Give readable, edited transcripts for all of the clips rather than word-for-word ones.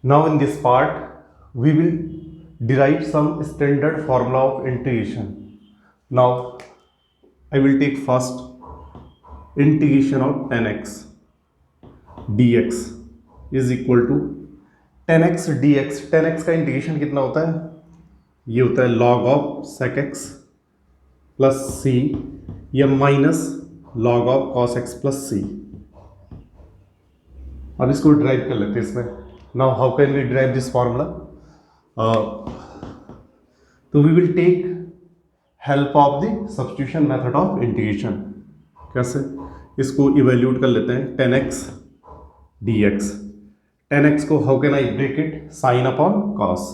Now in this part, we will derive some standard formula of integration. Now I will take first integration of 10x dx is equal to 10x dx. 10x का integration कितना होता है? ये होता है log of sec x plus c या minus log of cos x plus c. अब इसको ड्राइव कर लेते हैं इसमें. Now how can we derive this formula? So we will take help of the substitution method of integration. कैसे? इसको evaluate कर लेते हैं 10x dx. 10x को how can I break it? Sin upon cos,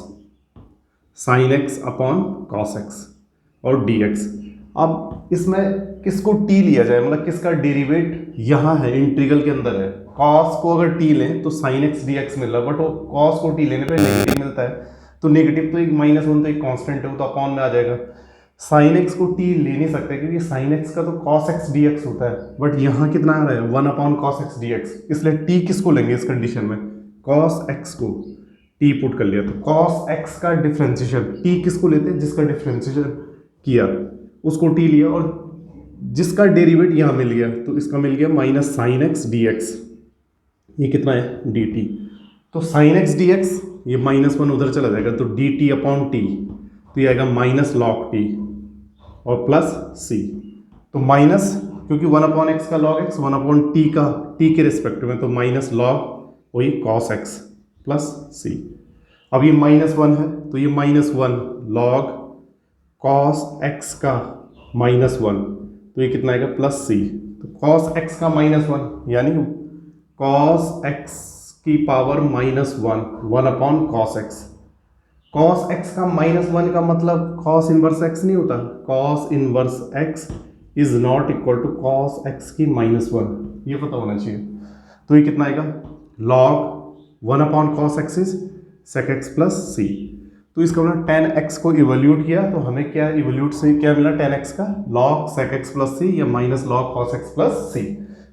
sin x upon cos x और dx. अब इसमें किसको t लिया जाए, मतलब किसका डेरिवेट यहाँ है, इंटीग्रल के अंदर है. cos को अगर t लें तो sin x dx मिल रहा है, बट वो cos को t लेने पे नेगेटिव मिलता है. तो नेगेटिव तो एक -1 तो एक कांस्टेंट है, तो अपॉन में आ जाएगा. sin x को t ले नहीं सकते क्योंकि sin x का तो cos x dx होता है, बट यहाँ कितना आ रहा है 1/cos x dx. इसलिए t किसको लेंगे इस कंडीशन में? cos x को t पुट कर लिया. तो cos x का डिफरेंशिएशन t किसको लेते हैं? जिसका डिफरेंशिएशन किया उसको t लिया, और जिसका डेरिवेट यहाँ मिल गया तो इसका मिल गया minus sine x D x. ये कितना है? D T. तो साइन एक्स डी एक्स ये -1 उधर चला जाएगा, तो डी टी अपॉन टी, तो ये आएगा माइनस लॉग टी और प्लस सी. तो माइनस, क्योंकि 1/x का लॉग एक्स 1/t का t के रिस्पेक्ट में, तो माइनस लॉग वही कॉस एक्स प्लस सी. अब ये -1 है तो ये -1 लॉग कॉस एक्स का -1, तो ये कितना आएगा? Plus C. तो कॉस एक्स का -1 यानी कॉस एक्स की power -1 1/cos x. Cos x का -1 का मतलब कॉस इनवर्स एक्स नहीं होता. Cos inverse x is not equal to cos x की -1, ये पता होना चाहिए. तो ये कितना आएगा? Log 1/cos x is sec x plus C. तो इसका मतलब 10x को इवोल्यूट किया तो हमें क्या इवोल्यूट से क्या मिला? 10x का log sec x plus C या minus log cos x plus C.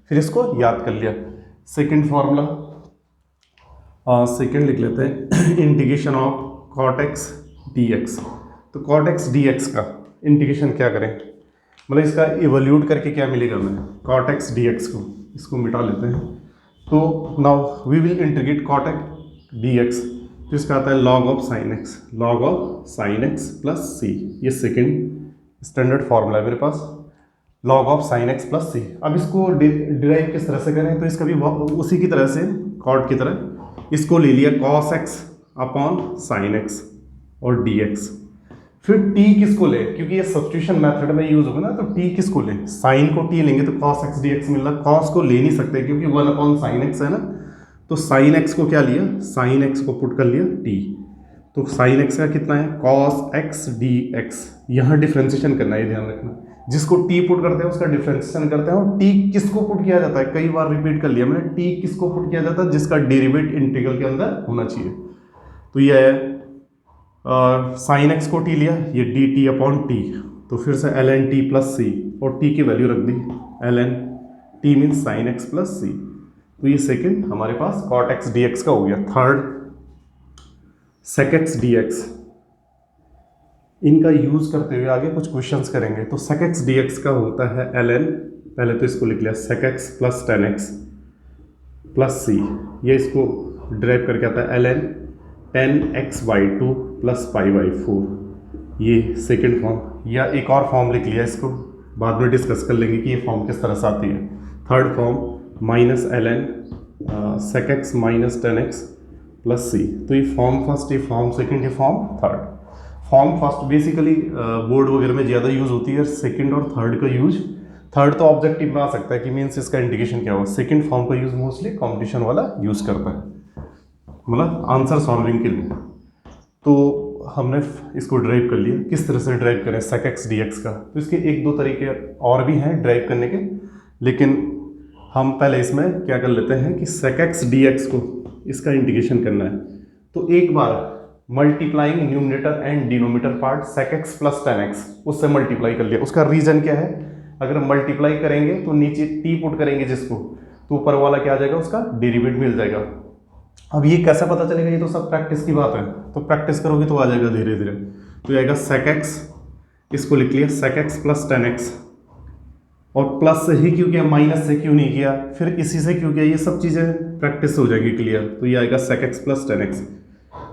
फिर इसको याद कर लिया. सेकंड फॉर्मूला, सेकंड लिख लेते हैं integration of cot x dx. तो cot x dx का इंटीग्रेशन क्या करें, मतलब इसका इवोल्यूट करके क्या मिलेगा हमें? cot x dx को इसको मिटा लेते हैं. तो now we will integrate cot x dx. तो इसका आता है log of sine x, log of sine x plus C. ये सेकंड स्टैंडर्ड फार्मूला है मेरे पास, log of sine x plus C. अब इसको डिराइव किस तरह से करें? तो इसका भी उसी की तरह से कॉट की तरह इसको ले लिया cos x upon sine x और dx. फिर t किसको ले, क्योंकि ये सब्स्टिट्यूशन मेथड में यूज होगा ना, तो t किसको ले? साइन को t लेंगे तो cos x dx मिल रहा. cos को ले नहीं सकते क्योंकि 1/sin x है ना, तो साइन एक्स को क्या लिया? साइन एक्स को पुट कर लिया t. तो साइन एक्स का कितना है? cos x dx. यहाँ डिफ्रेंशिएशन करना है, ध्यान रखना. जिसको t पुट करते हैं उसका डिफ्रेंशिएशन करते हैं. और t किसको पुट किया जाता है? कई बार रिपीट कर लिया मैंने, t किसको पुट किया जाता है? जिसका डेरिवेट इंटीग्रल के अंदर होना चाहिए. तो ये है साइन एक्स को t लिया, ये डी टी अपॉन टी. तो फिर से ln t प्लस सी और t की वैल्यू रख दी. ln t means sine x plus C. तो ये सेकंड हमारे पास cot x dx का हो गया. Third sec x dx. इनका यूज करते हुए आगे कुछ क्वेश्चंस करेंगे. तो sec x dx का होता है ln, पहले तो इसको लिख लिया sec x plus 10x plus C. ये इसको ड्राइव करके आता है ln 10x/2 प्लस π/4. ये सेकंड फॉर्म, या एक और फॉर्म लिख लिया, इसको बाद में डिस्कस कर लेंगे कि ये फॉर्म किस तरह से आती है. Third form minus ln sec x minus 10x plus C. तो ये फॉर्म फर्स्ट, ये फॉर्म सेकंड, ये form third. Form first basically board वगैरह में ज़्यादा यूज़ होती है. सेकंड और थर्ड का यूज, थर्ड तो ऑब्जेक्टिव में आ सकता है कि मीन्स इसका इंडिकेशन क्या होगा. सेकंड फॉर्म का यूज़ मोस्टली कॉम्पिटिशन वाला यूज़ करता है, मतलब आंसर सॉल्विंग के लिए. तो हमने इसको ड्राइव कर लिया. किस तरह से ड्राइव करें sec x dx का? तो इसके एक दो तरीके और भी हैं ड्राइव करने के, लेकिन हम पहले इसमें क्या कर लेते हैं कि sec x dx को इसका इंटीग्रेशन करना है. तो एक बार multiplying numerator and denominator part sec x plus 10x उससे मल्टीप्लाई कर लिया. उसका रीजन क्या है? अगर मल्टीप्लाई करेंगे तो नीचे t पुट करेंगे जिसको, तो ऊपर वाला क्या आ जाएगा? उसका डेरिवेट मिल जाएगा. अब ये कैसे पता चलेगा, ये तो सब प्रैक्टिस की बात है, तो प्रैक्टिस करोगे तो आ जाएगा धीरे धीरे। तो ये आएगा sec x, इसको लिख लिया sec x plus ten x, और प्लस से ही क्यों किया, माइनस से क्यों नहीं किया, फिर इसी से क्यों किया, ये सब चीज़ें प्रैक्टिस हो जाएगी क्लियर। तो ये आएगा sec x plus ten x,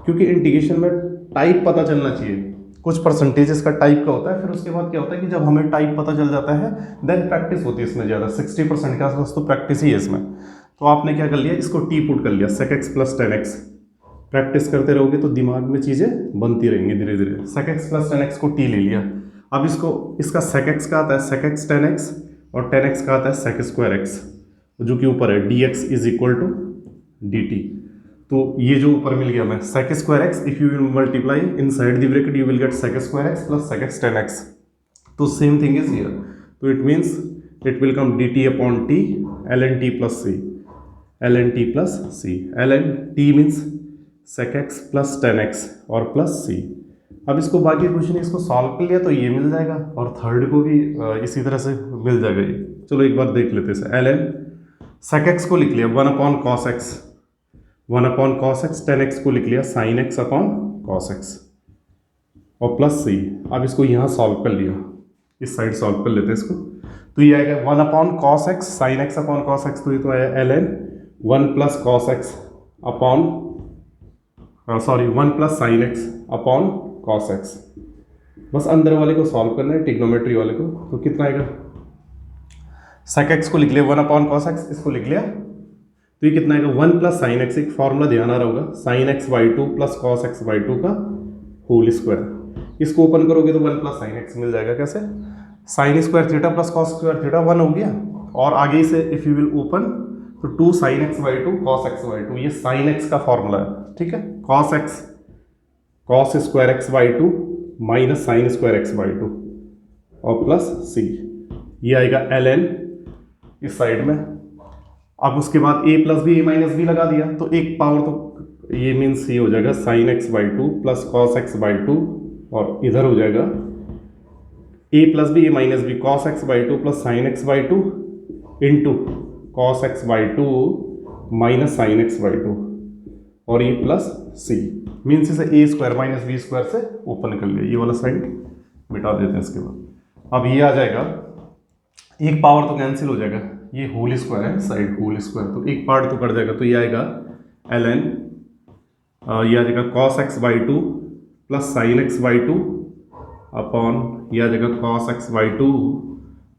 क्योंकि इंटीग्रेशन में टाइप पता चलना चाहिए, कुछ परसेंटेज इसका टाइप का होता है, फिर उसके बाद क्या होता है कि जब हमें टाइप पता चल जाता है देन प्रैक्टिस होती है इसमें ज़्यादा, 60% के आसपास तो प्रैक्टिस ही है इसमें। तो आपने क्या कर लिया, इसको टी पुट कर लिया sec x plus ten x, practice करते रहोगे तो दिमाग में चीज़ें बनती रहेंगी धीरे धीरे। sec x plus ten x को टी ले लिया, अब इसको, इसका sec x का आता है sec x टेन एक्स, और टेन एक्स का आता है sec स्क्वायर एक्स, जो कि ऊपर है dx is equal to dt। तो ये जो ऊपर मिल गया हमें sec square x, if you will multiply inside the bracket you will get sec square x plus sec x tan x. तो सेम थिंग इज हियर, तो it means it will come dt upon t ln t plus c, ln t plus c, ln t means sec x plus ten x और plus c। अब इसको बाकी कुछ नहीं, इसको solve कर लिया तो ये मिल जाएगा, और थर्ड को भी इसी तरह से मिल जाएगा ये। चलो एक बार देख लेते हैं। ln sec x को लिख लिया 1 upon cos x, 1 upon cos x, tan x को लिख लिया sin x upon cos x, और प्लस c। अब इसको यहाँ सॉल्व कर लिया, इस साइड सॉल्व कर लेते हैं इसको, तो ये आएगा 1 upon cos x sin x upon cos x, तो ये तो आया ln 1 plus cos x upon, sorry 1 plus sin x upon cos x। बस अंदर वाले को सॉल्व करना है, ट्रिग्नोमेट्री वाले को। तो कितना आएगा, sec x को लिख लिया 1 अपॉन cos x, इसको लिख लिया, तो ये कितना आएगा 1 प्लस साइन एक्स, एक फॉर्मूला ध्यान आ रहा होगा, sign x by two plus cos x by to का होल स्क्वायर। इसको ओपन करोगे तो 1 प्लस साइन एक्स मिल जाएगा। कैसे, sign square theta plus cos square theta 1 हो गया, और आगे से इफ यू विल ओपन तो 2 sine x by to cos x by to, ये साइन एक्स का फॉर्मूला है, ठीक है। Cos x cos square x by two minus sign square x by two और प्लस सी, ये आएगा ln इस साइड में। अब उसके बाद a plus B A minus B लगा दिया, तो एक पावर, तो ये मीन्स ये हो जाएगा sine x by two plus cos x by two, और इधर हो जाएगा a plus B A minus B cos x by two plus sine x by two into cos x by two minus sine x by two, और ये plus C, means इसे A square minus B square से open कर लिया, ये वाला side मिटा देते हैं। इसके बाद अब ये आ जाएगा, एक पावर तो कैंसिल हो जाएगा, ये होल स्क्वायर है साइड, होल स्क्वायर तो एक पार्ट तो कट जाएगा, तो ये आएगा ln, ये आ जाएगा cos x by two plus sine x by two upon, ये आ जाएगा cos x by two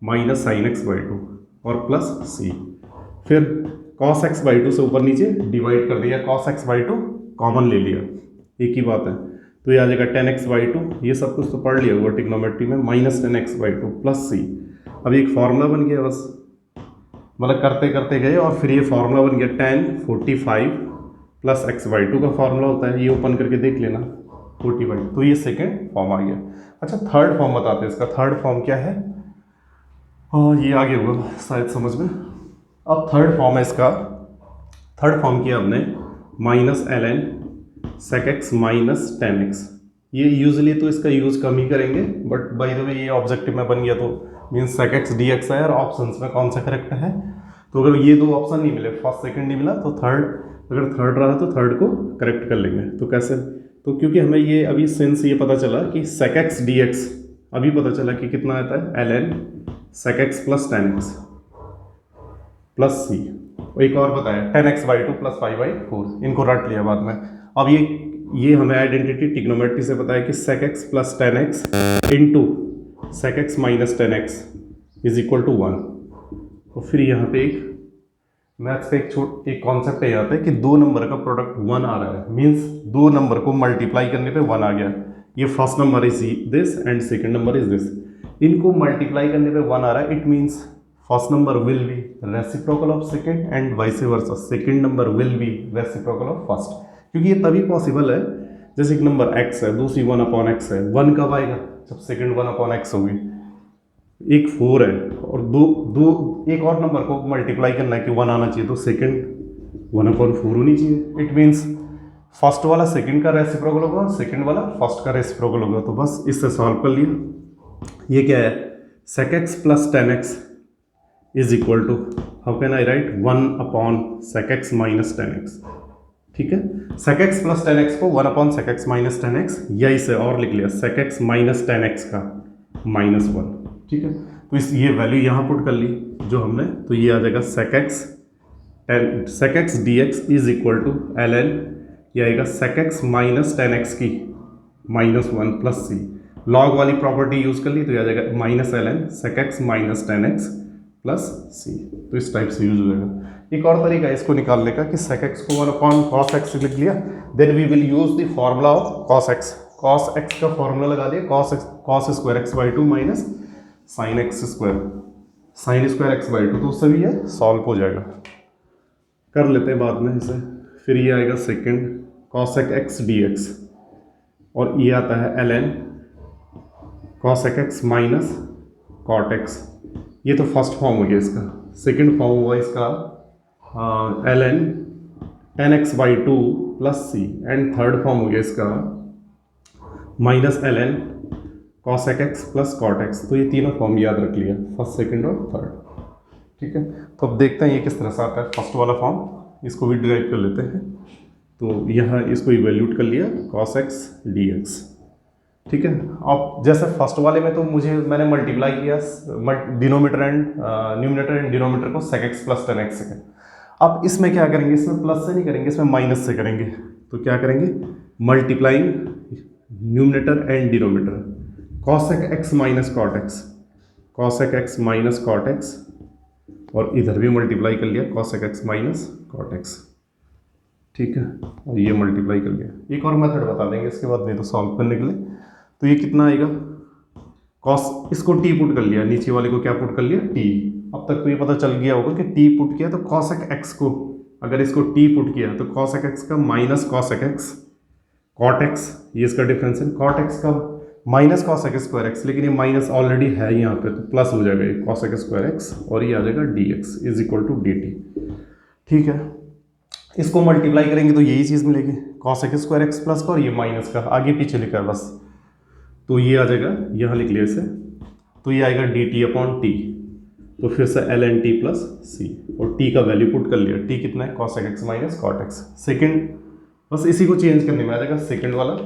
minus sine x by two और प्लस सी। फिर cos x बाई टू से ऊपर नीचे डिवाइड कर दिया, cos x by two common ले लिया, एक ही बात है, तो ये आ जाएगा टेन एक्स बाई टू, ये सब कुछ तो पढ़ लिया हुआ ट्रिग्नोमेट्री में, minus ten x by two plus C. अब एक फॉर्मूला बन गया, बस मतलब करते करते गए, और फिर ये फॉर्मूला बन गया tan 45 plus x by to का फॉर्मूला होता है, ये ओपन करके देख लेना 45, तो ये सेकेंड फॉर्म आ गया। अच्छा, थर्ड फॉर्म बताते हैं इसका, थर्ड फॉर्म क्या है, ये आगे होगा शायद समझ में। अब थर्ड फॉर्म है इसका, थर्ड फॉर्म किया हमने minus ln sec x minus ten x. ये यूजली तो इसका यूज़ कम ही करेंगे, बट बाय द वे ये ऑब्जेक्टिव में बन गया तो मीन्स sec x dx है, और ऑप्शंस में कौन सा करेक्ट है। तो अगर ये दो ऑप्शन नहीं मिले, फर्स्ट सेकंड नहीं मिला, तो थर्ड, अगर थर्ड रहा तो थर्ड को करेक्ट कर लेंगे। तो कैसे, तो क्योंकि हमें ये अभी सेंस ये पता चला कि sec x dx अभी पता चला कि कितना आता है ln sec x plus ten x plus C, एक और बताया ten x by two plus five by four, इनको रट लिया बाद में। अब ये हमें आइडेंटिटी ट्रिग्नोमेट्री से बताया कि sec x plus ten x into sec x minus ten x is equal to 1। तो फिर यहाँ पे एक मैथ्स का एक कॉन्सेप्ट है यहाँ पे कि दो नंबर का प्रोडक्ट 1 आ रहा है, मीन्स दो नंबर को मल्टीप्लाई करने पे 1 आ गया। ये first number is this and second number is this, इनको मल्टीप्लाई करने पे 1 आ रहा है, it means first number will be reciprocal of second and vice versa, second number will be reciprocal of first. क्योंकि ये तभी पॉसिबल है, जैसे एक नंबर x है, दूसरी 1 अपॉन x है, 1 कब आएगा, जब सेकंड 1 अपॉन x होगी। एक 4 है और दो एक और नंबर को मल्टीप्लाई करना है कि 1 आना चाहिए, तो सेकंड 1 अपॉन 4 होनी चाहिए। इट मीन्स फर्स्ट वाला सेकंड का रेसिप्रोकल होगा और सेकंड वाला फर्स्ट का रेसिप्रोकल होगा। तो बस इससे सॉल्व कर लिया। ये क्या है, sec x plus ten x is equal to, how can I write, 1 upon sec x minus ten x, ठीक है। sec x plus ten x को 1/sec x minus ten x, या इसे और लिख लिया sec x minus ten x का -1, ठीक है। तो इस ये वैल्यू यहाँ पुट कर ली जो हमने, तो ये आ जाएगा sec x dx is equal to ln, ये आएगा sec x minus ten x की -1 प्लस सी, लॉग वाली प्रॉपर्टी यूज कर ली तो ये आ जाएगा -ln sec x minus ten x plus C. तो इस टाइप से यूज हो जाएगा। एक और तरीका है इसको निकालने का कि sec x को 1/cos x लिख लिया, then we will use the formula of cos x। cos x का फॉर्मूला लगा दिया, cos square x by two minus sine x square, sine square x by two, तो उससे भी ये सॉल्व हो जाएगा। कर लेते हैं बाद में इसे। फिर ये आएगा सेकेंड cosec x dx, और ये आता है ln cosec x minus cot x। ये तो फर्स्ट फॉर्म हो गया इसका। सेकेंड फॉर्म हुआ इसका ln tan x by two plus C, and third form हो गया इसका minus ln cosec x plus cot x। तो ये तीनों फॉर्म याद रख लिया, फर्स्ट सेकेंड और थर्ड, ठीक है। तो अब देखते हैं ये किस तरह से आता है फर्स्ट वाला फॉर्म, इसको भी डिराइव कर लेते हैं। तो यहाँ इसको इवैल्यूट कर लिया cos x dx, ठीक है। अब जैसे फर्स्ट वाले में तो मैंने मल्टीप्लाई किया denominator and numerator and denominator को sec x plus ten x से। अब इसमें क्या करेंगे, इसमें प्लस से नहीं करेंगे, इसमें माइनस से करेंगे। तो क्या करेंगे, multiplying numerator and denominator, cosec x minus cot x, cosec x minus cot x, और इधर भी मल्टीप्लाई कर लिया cosec x minus cot x, ठीक है। और ये मल्टीप्लाई कर लिया। एक और मेथड बता देंगे इसके बाद, नहीं तो सॉल्व करने के लिए। तो ये कितना आएगा, cos, इसको t पुट कर लिया, नीचे वाले को क्या पुट कर लिया, t। अब तक तो ये पता चल गया होगा कि t पुट किया तो cosec x को, अगर इसको t पुट किया तो cosec x का minus cosec x, cot x, ये इसका डिफरेंस है, cot x का माइनस cosec स्क्वायर x, लेकिन ये माइनस ऑलरेडी है यहाँ पे तो प्लस हो जाएगा ये cosec स्क्वायर x, और ये आ जाएगा dx is equal to dt, ठीक है। इसको मल्टीप्लाई करेंगे तो यही चीज़ मिलेगी, cosec स्क्वायर x प्लस का, और ये माइनस का आगे पीछे लिखा है बस, तो ये आ जाएगा, यहाँ लिख लिया इसे, तो ये आएगा dt अपॉन t, तो फिर से ln t प्लस सी, और t का वैल्यू पुट कर लिया, t कितना है cosec x minus cot x। Second, बस इसी को चेंज करने में आ जाएगा सेकेंड वाला,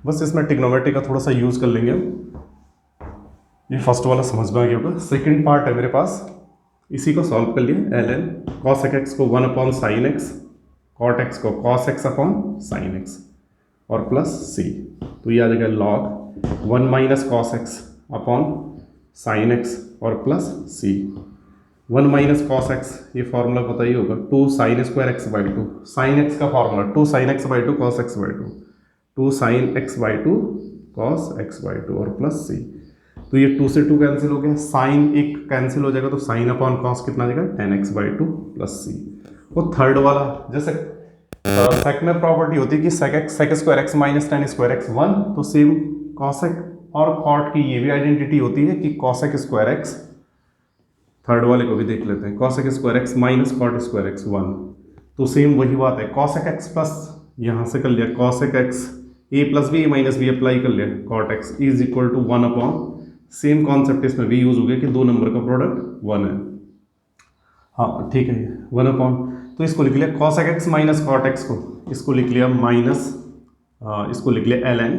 बस इसमें ट्रिग्नोमेट्री का थोड़ा सा यूज़ कर लेंगे हम। ये फर्स्ट वाला समझ में आ गया होगा। सेकेंड पार्ट है मेरे पास, इसी को सॉल्व कर लिया, ln cosec x को 1/sin x, cot x को cos x upon sin x, और प्लस c, तो ये आ जाएगा log 1 minus cos x upon sin x, और plus c। 1 minus cos x, ये फॉर्मूला पता ही होगा, 2 sin square x by to, sin x का formula 2 sin x by to cos x by to, 2 sin x by to cos x by two, और plus c। तो ये 2 से 2 cancel हो गया, साइन एक कैंसिल हो जाएगा, तो साइन अपॉन कॉस कितना आ जाएगा, tan x by two plus c। और थर्ड वाला, जैसे सेक में प्रॉपर्टी होती है कि sec square x minus ten square x 1, तो सेम cosec और cot की ये भी आइडेंटिटी होती है कि cosec स्क्वायर x, थर्ड वाले को भी देख लेते हैं, cosec square x minus cot square x 1, तो सेम वही बात है, cosec x प्लस, यहाँ से कर लिया cosec x, a plus B minus B apply कर लिया, cot x is equal to 1 upon, same concept इसमें भी यूज हो गया कि दो नंबर का प्रोडक्ट 1 है, हाँ ठीक है, 1 अपॉन, तो इसको लिख लिया cosec x minus cot x को, इसको लिख लिया माइनस, इसको लिख लिया ln,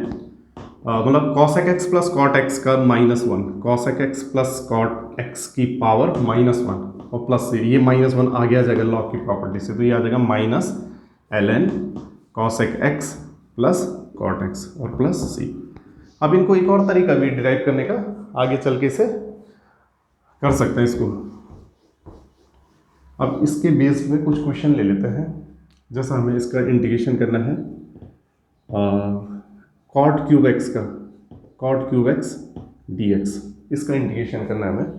मतलब cosec x plus cot x का -1, cosec x plus cot x की पावर -1, और प्लस से ये -1 आगे आ जाएगा लॉग की प्रॉपर्टी से, तो ये आ जाएगा minus ln cosec x plus cot x, और प्लस c। अब इनको एक और तरीका भी डिराइव करने का, आगे चल के इसे कर सकते हैं इसको। अब इसके बेस पे कुछ क्वेश्चन ले लेते हैं, जैसा हमें इसका इंटीग्रेशन करना है cot क्यूब x का, cot क्यूब x dx, इसका इंटीग्रेशन करना है हमें।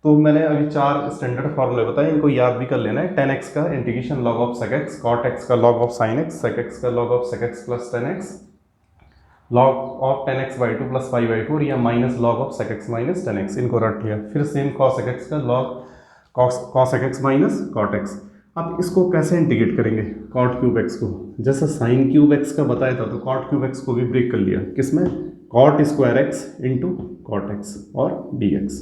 तो मैंने अभी 4 स्टैंडर्ड फॉर्मूले बताए, इनको याद भी कर लेना है। tan x का integration log of sec x, cot x का log of sin x, sec x का log of sec x plus tan x, log of tan x by two plus 5/4, या minus log of sec x minus tan x, इनको रट लिया। फिर same cosec x का log cosec x minus cot x। अब इसको कैसे integrate करेंगे cot क्यूब x को, जैसे sin क्यूब x का बताया था, तो cot क्यूब x को भी ब्रेक कर लिया, किसमें, cot square x into cot x और dx।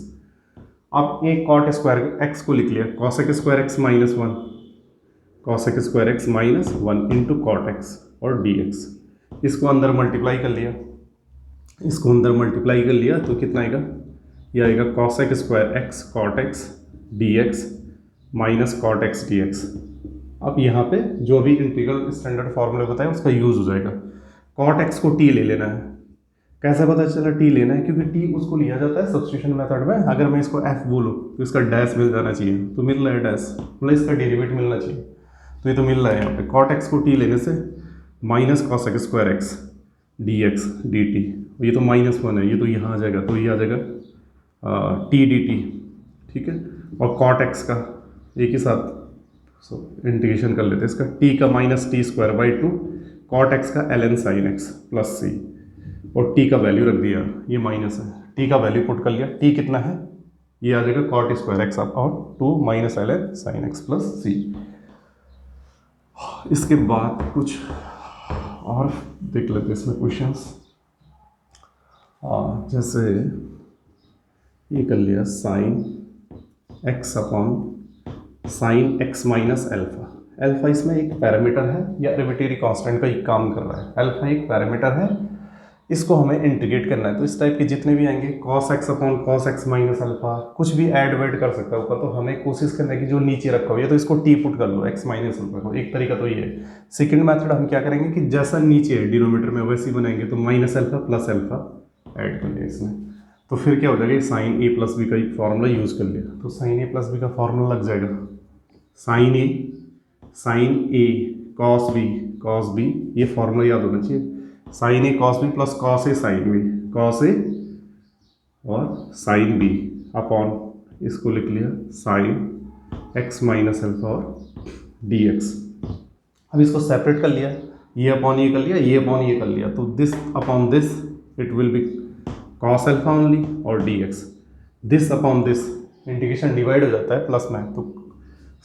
अब एक cot स्क्वायर x को लिख लिया cosec square x minus 1, cosec square x minus 1 into cot x और डी एक्स। इसको अंदर मल्टीप्लाई कर लिया, इसको अंदर मल्टीप्लाई कर लिया तो कितना आएगा, ये आएगा cosec square x cot x D x minus cot x D x. अब यहाँ पे जो भी इंटीग्रल स्टैंडर्ड फॉर्मूला बताया उसका यूज़ हो जाएगा। कॉट एक्स को टी ले लेना है। कैसे पता चला टी लेना है, क्योंकि टी उसको लिया जाता है सब्स्टिट्यूशन मेथड में। अगर मैं इसको एफ बोलूँ तो इसका डैश मिल जाना चाहिए, तो मिल रहा है डैश, मतलब इसका डेरिवेटिव मिलना चाहिए, तो ये तो मिल रहा है यहाँ पे। कॉट एक्स को टी लेने से minus cosec square x D x D T, ये तो -1 है, ये तो यहाँ आ जाएगा, तो ये आ जाएगा टी डी टी, ठीक है। और कॉट एक्स का एक ही साथ इंटीग्रेशन कर लेते हैं, इसका टी का minus T square by 2 cot x का ln sine x plus C, और टी का वैल्यू रख दिया, ये माइनस है, टी का वैल्यू पुट कर लिया, टी कितना है, ये आ जाएगा कॉट स्क्वायर एक्स और 2 minus ln sine x plus C. इसके बाद कुछ और देख लेते हैं इसमें क्वेश्चंस। जैसे ये कर लिया sign x upon sine x minus alpha. Alpha इसमें एक पैरामीटर है या आर्बिट्रेरी कांस्टेंट का एक काम कर रहा है। एल्फा एक पैरामीटर है, इसको हमें इंटीग्रेट करना है। तो इस टाइप के जितने भी आएंगे cos x upon cos x minus alpha, कुछ भी ऐड वेड कर सकता है ऊपर, तो हमें कोशिश करना है कि जो नीचे रखा हो या तो इसको टी पुट कर लो एक्स माइनस अल्फा को, एक तरीका तो ये है। सेकंड मेथड हम क्या करेंगे कि जैसा नीचे है डिनोमीटर में वैसे ही बनाएंगे, तो minus alpha plus alpha add कर लिया इसमें, तो फिर क्या हो जाएगा, साइन ए प्लस बी का एक फॉर्मूला यूज़ कर लिया, तो साइन ए प्लस बी का फॉर्मूला लग जाएगा साइन ए कॉस बी, ये फॉर्मूला याद होना चाहिए, sign A cos B plus cos A sine B, cos A और साइन बी अपॉन इसको लिख लिया साइन एक्स माइनस अल्फा और डी एक्स। अब इसको सेपरेट कर लिया, ये अपॉन ये कर लिया, ये अपॉन ये कर लिया, तो this upon this it will be cos alpha only और D x, this upon this integration divide हो जाता है प्लस में, तो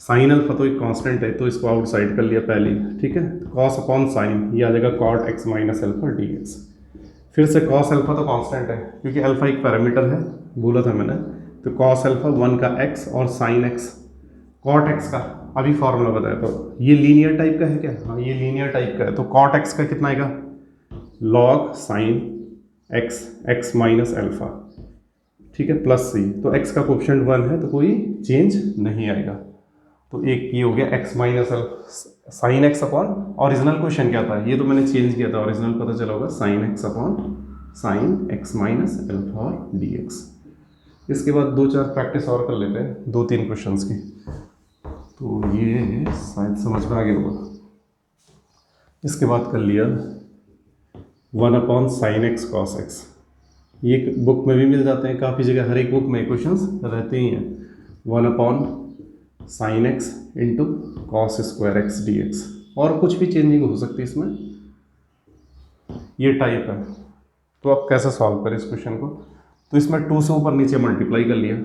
साइन अल्फा तो एक कांस्टेंट है, तो इसको आउटसाइड कर लिया पहले, ठीक है। कॉस अपॉन साइन, ये आ जाएगा cot x minus alpha D x. फिर से कॉस अल्फा तो कांस्टेंट है क्योंकि अल्फा एक पैरामीटर है, बोला था मैंने, तो कॉस अल्फा 1 का एक्स और साइन एक्स कॉट एक्स का अभी फॉर्मूला बताया, तो ये लीनियर टाइप का है क्या, हाँ ये लीनियर टाइप का है, तो कॉट एक्स का कितना आएगा, log sine x minus alpha, ठीक है, प्लस सी, तो एक्स का कोएफिशिएंट 1 है तो कोई चेंज नहीं आएगा। तो एक ये हो गया x minus alpha sign x upon, original question क्या था, ये तो मैंने चेंज किया था, ओरिजिनल पता चला होगा sign x upon sine x minus alpha और डी एक्स। इसके बाद 2-4 प्रैक्टिस और कर लेते हैं 2-3 क्वेश्चंस की, तो ये शायद समझ में आ गया होगा। इसके बाद कर लिया 1 upon sine x cos x, ये बुक में भी मिल जाते हैं काफ़ी जगह, हर एक बुक में क्वेश्चंस रहते ही हैं। 1 upon sine x into cos square x D x, और कुछ भी चेंजिंग हो सकती है इसमें, ये टाइप है। तो आप कैसे सॉल्व करें इस क्वेश्चन को, तो इसमें 2 से ऊपर नीचे मल्टीप्लाई कर लिया,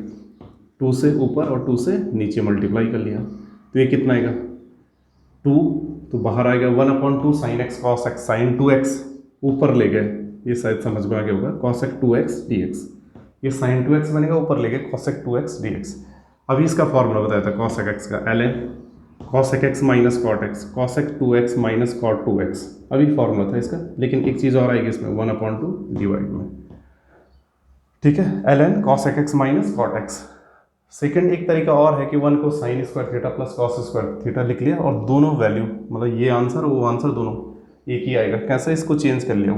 2 से ऊपर और 2 से नीचे मल्टीप्लाई कर लिया, तो ये कितना आएगा 2, तो बाहर आएगा 1 upon 2 sine x cos x, sine 2x ऊपर ले गए, ये शायद समझ में आ गया होगा, कॉसेक 2x dx, ये साइन 2x बनेगा, ऊपर ले गए कॉसेक 2x dx। अभी इसका फॉर्मूला बताया था कॉसेक एक्स का, ln cosec x minus cot x, cosec 2x minus cot 2x, अभी फॉर्मूला था इसका, लेकिन एक चीज़ और आएगी इसमें 1 अपॉन 2 डिवाइड में, ठीक है, ln cosec x minus cot x. Second एक तरीका और है कि 1 को sine square theta plus cos square theta लिख लिया, और दोनों वैल्यू मतलब ये आंसर वो आंसर दोनों एक ही आएगा। कैसे, इसको चेंज कर लिया,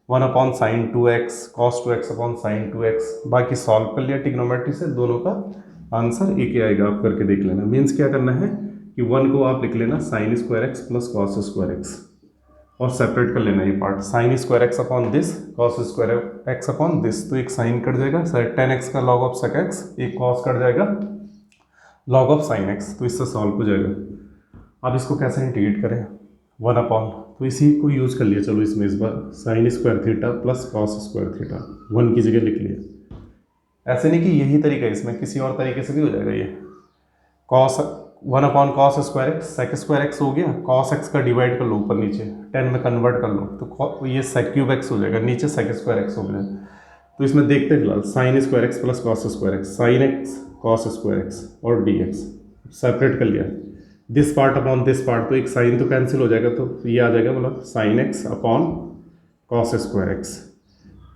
1 upon sign 2x cos 2x upon sine 2x, बाकी सॉल्व कर लिया ट्रिग्नोमेट्री से, दोनों का आंसर एक ही आएगा, आप करके देख लेना। मीन्स क्या करना है कि 1 को आप लिख लेना sign square x plus cos square x, और सेपरेट कर लेना ये part, sign square x upon this cos square x upon this, तो एक साइन कट जाएगा, 10x का लॉग ऑफ सेक एक्स, एक कॉस कट जाएगा लॉग ऑफ साइन एक्स, तो इससे सॉल्व हो जाएगा। अब इसको कैसे इंटीग्रेट करें, 1 अपॉन, तो इसी को यूज़ कर लिया, चलो इसमें इस बार sine square theta plus cos square theta 1 की जगह लिख लिया। ऐसे नहीं कि यही तरीका है, इसमें किसी और तरीके से भी हो जाएगा। ये cos 1 upon cos square x, sec square x हो गया, कॉस एक्स का डिवाइड कर लो ऊपर नीचे, 10 में कन्वर्ट कर लो, तो ये सेक क्यूब एक्स हो जाएगा, नीचे सेक स्क्वायर एक्स हो गया। तो इसमें देखते हैं फिलहाल sign square x plus cos square x, sign x cos square x और डी एक्स सेपरेट कर लिया, this part upon this part, तो एक साइन तो कैंसिल हो जाएगा, तो ये आ जाएगा मतलब sine x upon cos square x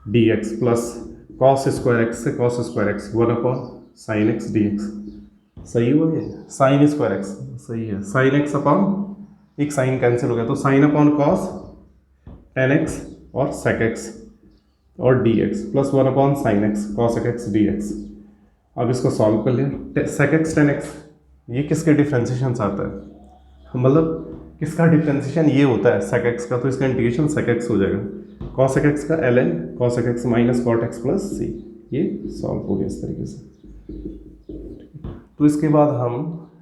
D x plus cos square x से cos square x 1 upon sine x D x. सही हुआ ये, साइन स्क्वायर एक्स सही है, साइन एक्स अपॉन एक साइन कैंसिल हो गया, तो sine upon cos ten x और सेक एक्स और D x plus 1 upon sine x cos x D x. अब इसको सॉल्व कर लिया, सेक एक्स टेन एक्स ये किसके डिफ्रेंसिएशन से आता है, मतलब किसका डिफ्रेंसिएशन ये होता है सेक एक्स का, तो इसका इंटीग्रेशन सेक एक्स हो जाएगा, कॉस एक्स का ln cos x minus cot x plus C, ये सॉल्व हो गया इस तरीके से। तो इसके बाद हम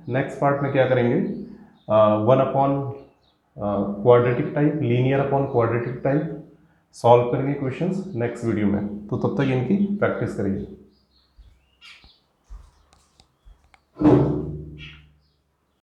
नेक्स्ट पार्ट में क्या करेंगे, 1 upon quadratic type, linear upon quadratic type solve करेंगे क्वेश्चंस नेक्स्ट वीडियो में, तो तब तक इनकी प्रैक्टिस करेंगे।